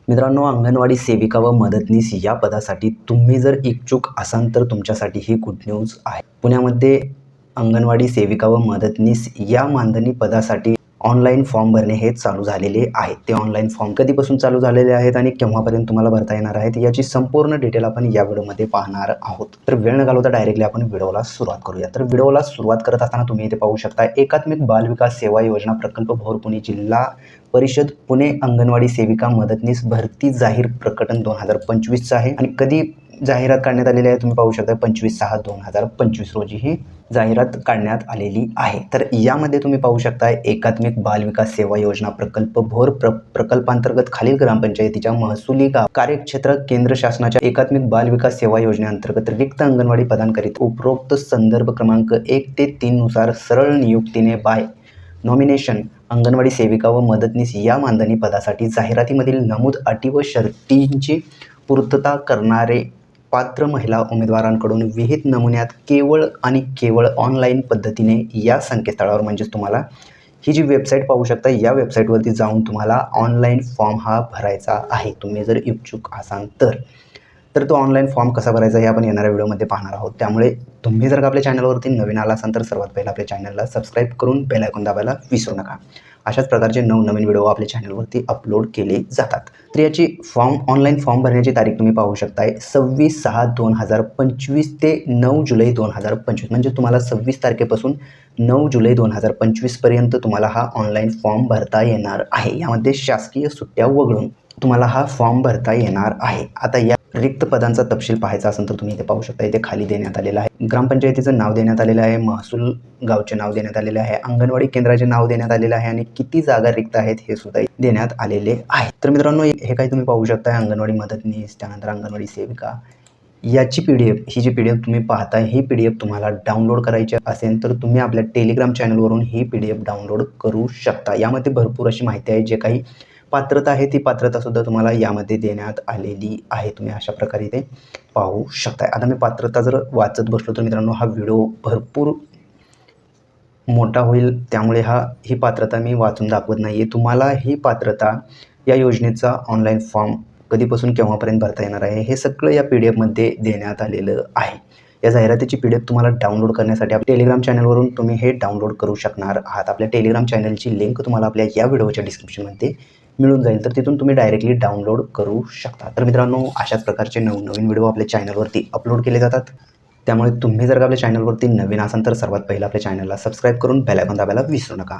मित्रांनो, अंगणवाडी सेविका व मदतनीस या पदासाठी तुम्ही जर इच्छुक असाल तर तुमच्यासाठी ही गुड न्यूज आहे. पुण्यामध्ये अंगणवाडी सेविका व मदतनीस या मानधनी पदासाठी ऑनलाईन फॉर्म भरणे हे चालू झालेले आहे. ते ऑनलाईन फॉर्म कधीपासून चालू झालेले आहेत आणि केव्हापर्यंत तुम्हाला भरता येणार आहेत याची संपूर्ण डिटेल आपण या व्हिडिओमध्ये पाहणार आहोत. तर वेळ न घालवता डायरेक्टली आपण व्हिडिओला सुरुवात करूया. तर व्हिडिओला सुरुवात करत असताना तुम्ही इथे पाहू शकता एकात्मिक बाल विकास सेवा योजना प्रकल्प भोर पुणे जिल्हा परिषद पुणे अंगणवाडी सेविका मदतनीस भरती जाहीर प्रकटन 2025 आहे आणि कधी जाहिरात काढण्यात आलेली आहे तुम्ही पाहू शकता 25/6/2025 रोजी ही जाहिरात काढण्यात आलेली आहे. तर यामध्ये तुम्ही पाहू शकता एकात्मिक बाल विकास सेवा योजना प्रकल्प भोर प्रकल्पांतर्गत खालील ग्रामपंचायतीच्या महसुली कार्यक्षेत्र केंद्र शासनाच्या एकात्मिक बाल विकास सेवा योजनेअंतर्गत रिक्त अंगणवाडी पदांकरिता उपरोक्त संदर्भ क्रमांक 1 ते 3 नुसार सरळ नियुक्तीने बाय नॉमिनेशन अंगणवाडी सेविका व मदतनीस या मानधनी पदासाठी जाहिरातीमधील नमूद अटी व शर्तींची पूर्तता करणारे पात्र महिला उमेदवारांकडून विहित नमुन्यात केवळ आणि केवळ ऑनलाईन पद्धतीने या संकेतस्थळावर म्हणजेच तुम्हाला ही जी वेबसाईट पाहू शकता या वेबसाईटवरती जाऊन तुम्हाला ऑनलाईन फॉर्म हा भरायचा आहे. तुम्ही जर इच्छुक असाल तर तो ऑनलाईन फॉर्म कसा भरायचा हे आपण येणाऱ्या व्हिडिओमध्ये पाहणार आहोत. त्यामुळे तुम्ही जर का आपल्या चॅनलवरती नवीन आला असाल तर सर्वात पहिला आपल्या चॅनलला सबस्क्राईब करून बेल आयकॉन दाबायला विसरू नका. अशाच प्रकारचे नवनवीन व्हिडिओ आपल्या चॅनलवरती अपलोड केले जातात. तर याची ऑनलाईन फॉर्म भरण्याची तारीख तुम्ही पाहू शकताय 26/6/2025 ते 9 जुलै 2025 म्हणजे तुम्हाला 26 तारखेपासून 9 जुलै 2025 पर्यंत तुम्हाला हा ऑनलाईन फॉर्म भरता येणार आहे. यामध्ये शासकीय सुट्ट्या वगळून तुम्हाला हा फॉर्म भरता येणार आहे. आता या रिक्त पदांचा तपशील पाहायचा असेल तर तुम्ही इथे पाहू शकता. इथे खाली देण्यात आलेलं आहे. ग्रामपंचायतीचं नाव देण्यात आलेलं आहे, महसूल गावचे नाव देण्यात आलेले आहे, अंगणवाडी केंद्राचे नाव देण्यात आलेले आहे आणि किती जागा रिक्त आहेत हे सुद्धा देण्यात आलेले आहे. तर मित्रांनो, हे काही तुम्ही पाहू शकता अंगणवाडी मदतनीस त्यानंतर अंगणवाडी सेविका याची PDF ही जी PDF तुम्ही पाहताय ही PDF तुम्हाला डाउनलोड करायची असेल तर तुम्ही आपल्या टेलिग्राम चॅनलवरून ही PDF डाउनलोड करू शकता. यामध्ये भरपूर अशी माहिती आहे. जे काही पात्रता आहे ती पात्रतासुद्धा तुम्हाला यामध्ये देण्यात आलेली आहे. तुम्ही अशा प्रकारे इथे पाहू शकता. आता मी पात्रता जर वाचत बसलो तर मित्रांनो हा व्हिडिओ भरपूर मोठा होईल, त्यामुळे ही पात्रता मी वाचून दाखवत नाही आहे. तुम्हाला ही पात्रता या योजनेचा ऑनलाईन फॉर्म कधीपासून केव्हापर्यंत भरता येणार आहे हे सगळं या PDFमध्ये देण्यात आलेलं आहे. या जाहिरातीची PDF तुम्हाला डाउनलोड करण्यासाठी आपल्या टेलिग्राम चॅनलवरून तुम्ही हे डाउनलोड करू शकणार आहात. आपल्या टेलिग्राम चॅनलची लिंक तुम्हाला आपल्या या व्हिडिओच्या डिस्क्रिप्शनमध्ये मिळून जाईल, तर तिथून तुम्ही डायरेक्टली डाउनलोड करू शकता. तर मित्रांनो, अशाच प्रकारचे नवनवीन व्हिडिओ आपल्या चॅनलवरती अपलोड केले जातात. त्यामुळे तुम्ही जर का आपल्या चॅनलवरती नवीन असाल तर सर्वात पहिला आपल्या चॅनलला सबस्क्राईब करून बेल आयकॉन दाबायला विसरू नका.